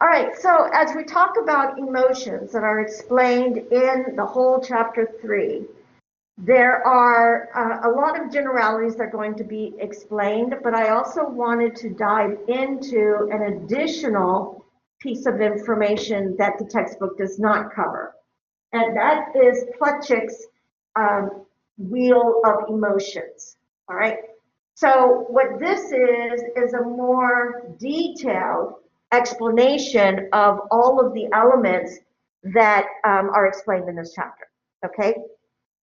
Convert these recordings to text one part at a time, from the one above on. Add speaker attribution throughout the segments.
Speaker 1: All right, so as we talk about emotions that are explained in the whole chapter 3, there are a lot of generalities that are going to be explained, but I also wanted to dive into an additional piece of information that the textbook does not cover, and that is Plutchik's Wheel of Emotions. All right, so what this is a more detailed explanation of all of the elements that are explained in this chapter. Okay,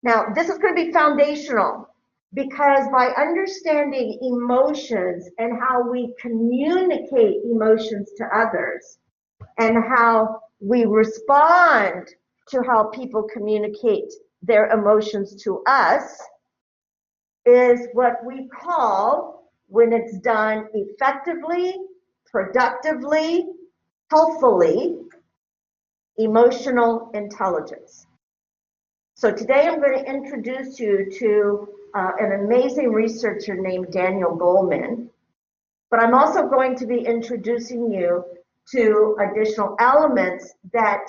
Speaker 1: now this is going to be foundational because by understanding emotions and how we communicate emotions to others and how we respond to how people communicate their emotions to us is what we call, when it's done effectively, productively, healthfully, emotional intelligence. So today I'm going to introduce you to an amazing researcher named Daniel Goleman, but I'm also going to be introducing you to additional elements that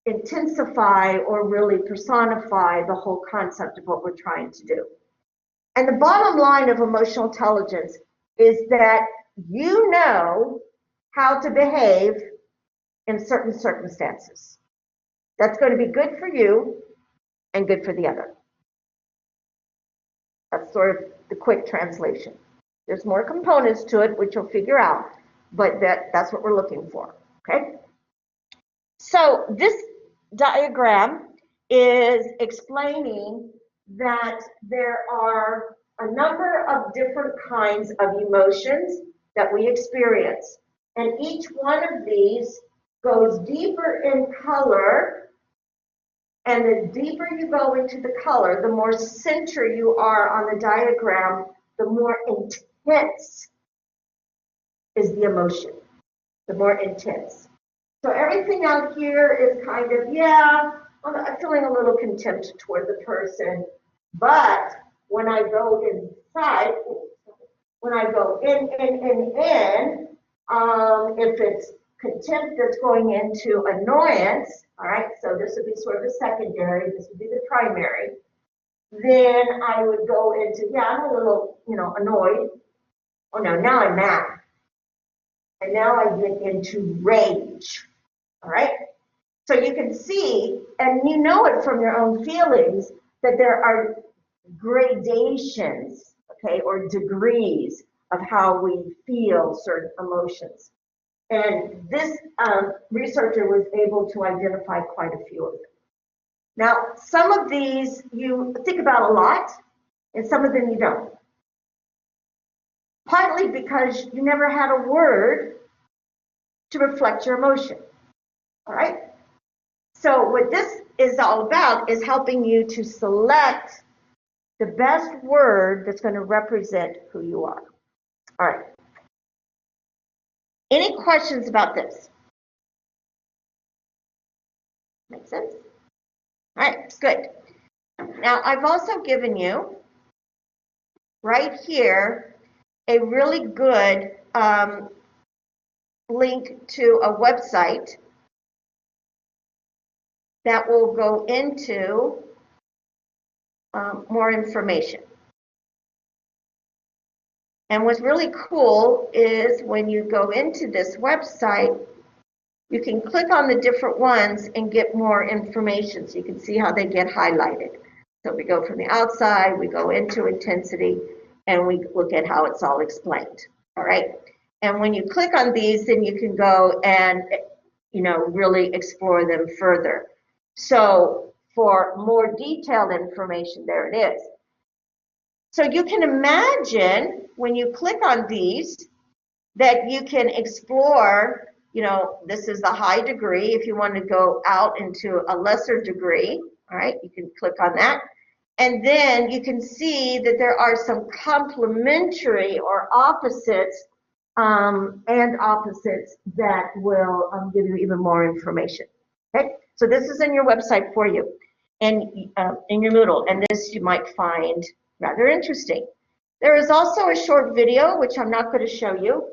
Speaker 1: intensify or really personify the whole concept of what we're trying to do. And the bottom line of emotional intelligence is that you know how to behave in certain circumstances. That's going to be good for you and good for the other. That's sort of the quick translation. There's more components to it, which you'll figure out, but that's what we're looking for, okay? So this diagram is explaining that there are a number of different kinds of emotions that we experience. And each one of these goes deeper in color. And the deeper you go into the color, the more center you are on the diagram, the more intense is the emotion, the more intense. So everything out here is kind of, yeah, I'm feeling a little contempt toward the person. But when I go inside, when I go in, if it's contempt that's going into annoyance, all right, so this would be sort of a secondary, this would be the primary. Then I would go into, yeah, I'm a little, annoyed. Oh no, now I'm mad. And now I get into rage, all right? So you can see, and you know it from your own feelings, that there are gradations, okay, or degrees of how we feel certain emotions. And this researcher was able to identify quite a few of them. Now, some of these you think about a lot, and some of them you don't. Partly because you never had a word to reflect your emotion, all right? So what this is all about is helping you to select the best word that's going to represent who you are. All right. Any questions about this? Make sense? All right, good. Now, I've also given you right here a really good link to a website that will go into more information. And what's really cool is when you go into this website, you can click on the different ones and get more information so you can see how they get highlighted. So we go from the outside, we go into intensity, and we look at how it's all explained, all right? And when you click on these, then you can go and, really explore them further. So for more detailed information, there it is. So you can imagine when you click on these that you can explore, this is the high degree. If you want to go out into a lesser degree, all right, you can click on that. And then you can see that there are some complementary or opposites and opposites that will give you even more information. Okay, so this is in your website for you and in your Moodle, and this you might find rather interesting. There is also a short video, which I'm not going to show you,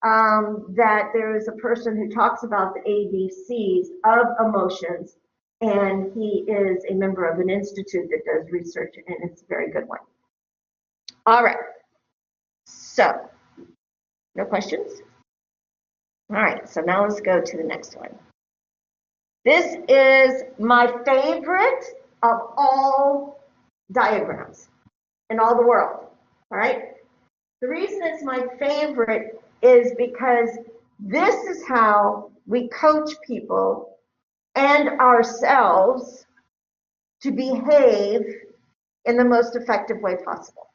Speaker 1: that there is a person who talks about the ABCs of emotions, and he is a member of an institute that does research, and it's a very good one. All right, so no questions? All right, so now let's go to the next one. This is my favorite of all diagrams in all the world, all right? The reason it's my favorite is because this is how we coach people and ourselves to behave in the most effective way possible,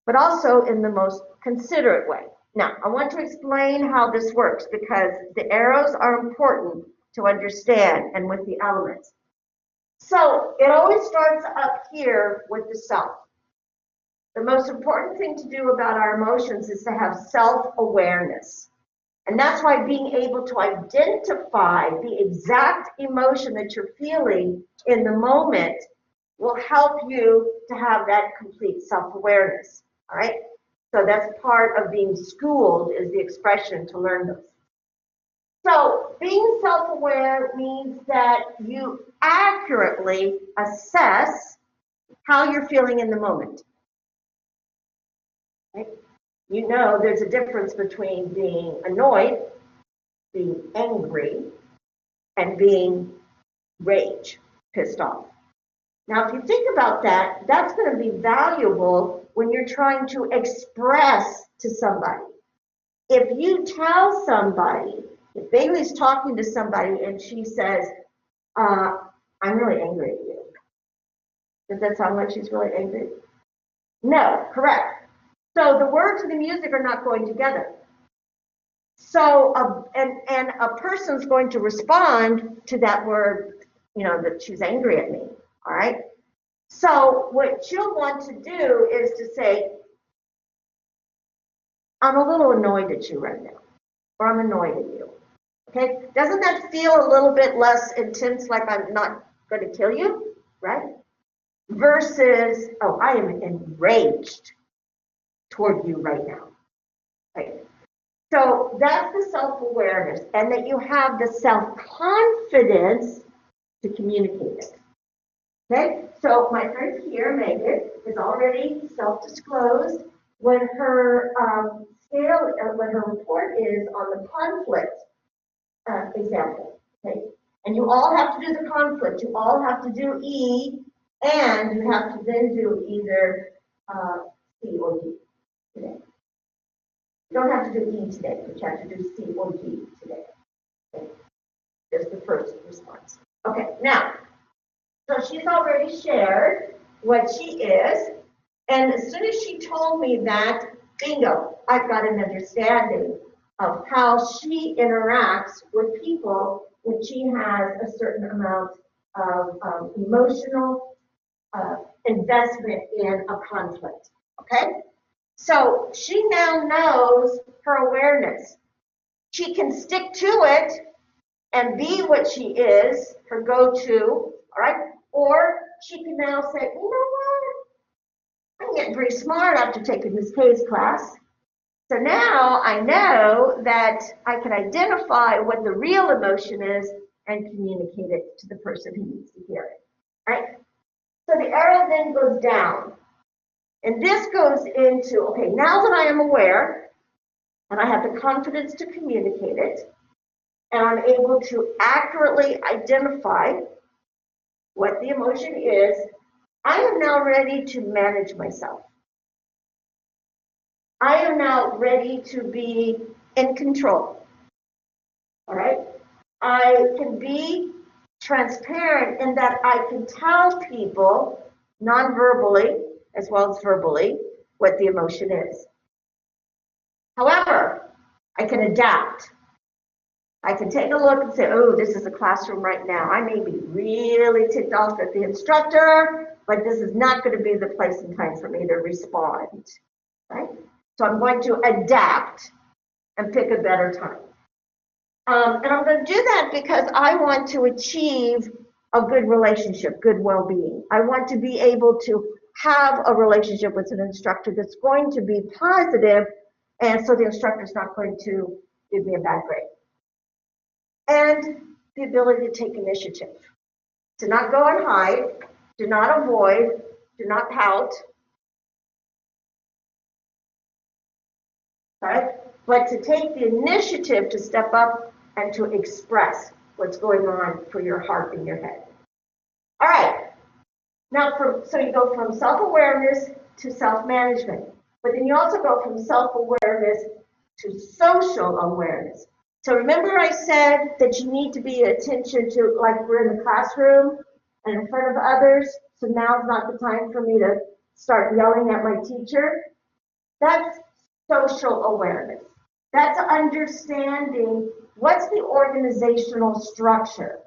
Speaker 1: but also in the most considerate way. Now, I want to explain how this works because the arrows are important to understand and with the elements. So it always starts up here with the self. The most important thing to do about our emotions is to have self-awareness. And that's why being able to identify the exact emotion that you're feeling in the moment will help you to have that complete self-awareness. All right? So that's part of being schooled, is the expression to learn those. So being self-aware means that you accurately assess how you're feeling in the moment. Right? You know there's a difference between being annoyed, being angry, and being rage, pissed off. Now, if you think about that, that's going to be valuable when you're trying to express to somebody. If you tell somebody, if Bailey's talking to somebody and she says, I'm really angry at you. Does that sound like she's really angry? No, correct. So the words and the music are not going together. So, and a person's going to respond to that word, you know, that she's angry at me, all right? So what you'll want to do is to say, I'm a little annoyed at you right now, or I'm annoyed at you, okay? Doesn't that feel a little bit less intense, like I'm not going to kill you, right? Versus, oh, I am enraged toward you right now, right? So that's the self-awareness, and that you have the self-confidence to communicate it. Okay, so my friend here, Megan, is already self-disclosed when her when her report is on the conflict example. Okay, and you all have to do the conflict. You all have to do E, and you have to then do either C or D today. You don't have to do E today, but you have to do C or D today. Okay? There's the first response. Okay, now, so she's already shared what she is, and as soon as she told me that, bingo, I've got an understanding of how she interacts with people when she has a certain amount of emotional investment in a conflict, okay? So she now knows her awareness. She can stick to it and be what she is, her go-to, all right? Or she can now say, you know what? I'm getting pretty smart after taking this case class. So now I know that I can identify what the real emotion is and communicate it to the person who needs to hear it, right? So the arrow then goes down. And this goes into, okay, now that I am aware and I have the confidence to communicate it, and I'm able to accurately identify what the emotion is, I am now ready to manage myself. I am now ready to be in control. All right? I can be transparent in that I can tell people non-verbally as well as verbally what the emotion is. However, I can adapt. I can take a look and say, oh, this is a classroom right now. I may be really ticked off at the instructor, but this is not going to be the place and time for me to respond, right? So I'm going to adapt and pick a better time. And I'm going to do that because I want to achieve a good relationship, good well-being. I want to be able to have a relationship with an instructor that's going to be positive And so the instructor's not going to give me a bad grade. And the ability to take initiative, to not go and hide, do not avoid, do not pout, right? But to take the initiative to step up and to express what's going on for your heart and your head. All right. Now, so you go from self-awareness to self-management, but then you also go from self-awareness to social awareness. So remember I said that you need to be attention to, like we're in the classroom and in front of others, so now's not the time for me to start yelling at my teacher. That's social awareness. That's understanding what's the organizational structure.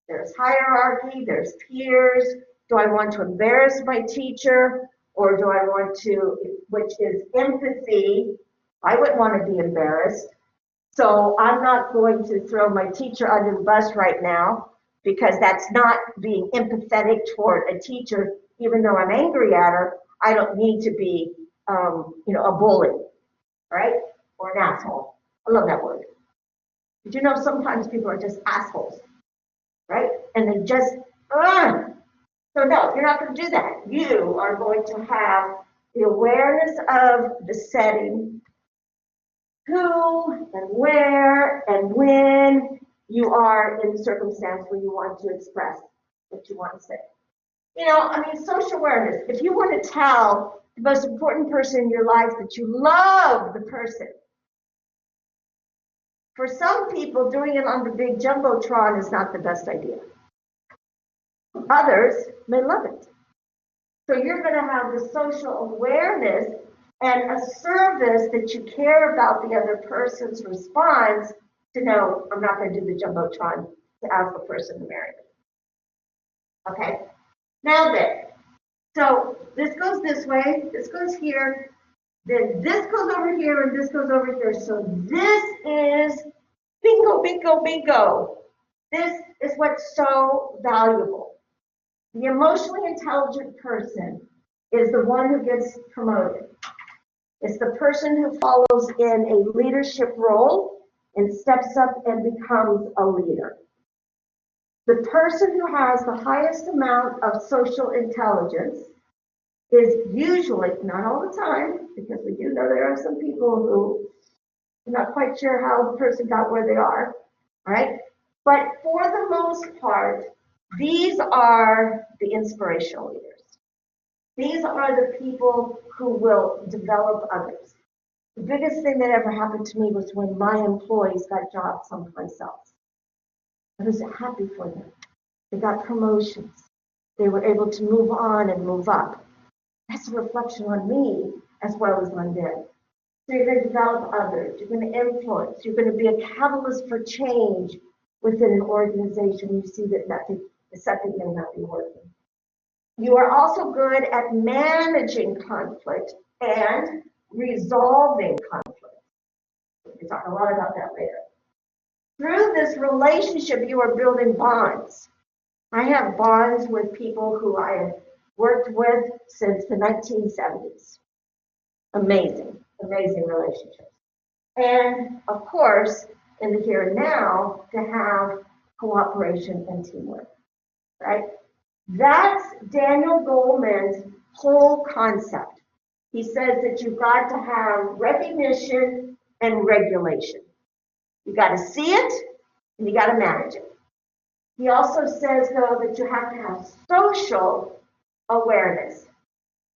Speaker 1: There's hierarchy, there's peers. Do I want to embarrass my teacher, or do I want to, which is empathy? I wouldn't want to be embarrassed. So I'm not going to throw my teacher under the bus right now, because that's not being empathetic toward a teacher. Even though I'm angry at her, I don't need to be, a bully, right? Or an asshole. I love that word. Did you know sometimes people are just assholes, right? And they just, So no, you're not going to do that. You are going to have the awareness of the setting, who and where and when you are in the circumstance where you want to express what you want to say. Social awareness. If you want to tell the most important person in your life that you love the person, for some people, doing it on the big jumbotron is not the best idea. Others may love it. So you're going to have the social awareness and a service that you care about the other person's response to know, I'm not going to do the jumbotron to ask the person to marry me. Okay? Now then, so this goes this way, this goes here, then this goes over here, and this goes over here. So this is bingo, bingo, bingo. This is what's so valuable. The emotionally intelligent person is the one who gets promoted. It's the person who follows in a leadership role and steps up and becomes a leader. The person who has the highest amount of social intelligence is usually, not all the time, because we do know there are some people who are not quite sure how the person got where they are, right? But for the most part, these are the inspirational leaders. These are the people who will develop others. The biggest thing that ever happened to me was when my employees got jobs someplace else. I was happy for them. They got promotions. They were able to move on and move up. That's a reflection on me as well as on them. So you're going to develop others. You're going to influence. You're going to be a catalyst for change within an organization. You see that something may not be working. You are also good at managing conflict and resolving conflict. We'll talk a lot about that later. Through this relationship, you are building bonds. I have bonds with people who I have worked with since the 1970s. Amazing, amazing relationships. And of course, in the here and now, to have cooperation and teamwork, right? That's Daniel Goleman's whole concept. He says that you've got to have recognition and regulation. You got to see it and you got to manage it. He also says, though, that you have to have social awareness.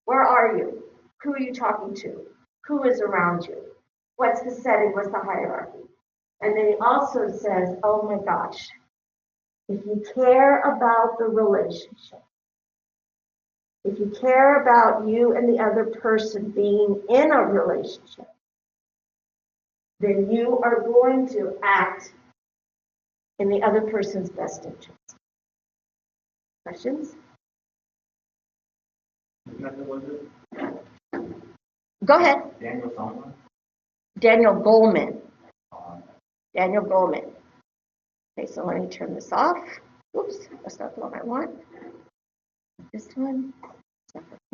Speaker 1: Where are you? Who are you talking to? Who is around you? What's the setting? What's the hierarchy? And then he also says, oh my gosh, if you care about the relationship, if you care about you and the other person being in a relationship, then you are going to act in the other person's best interest. Questions? Go ahead. Daniel Goleman. Daniel Goleman. Okay, so let me turn this off. Oops, that's not the one I want. This one.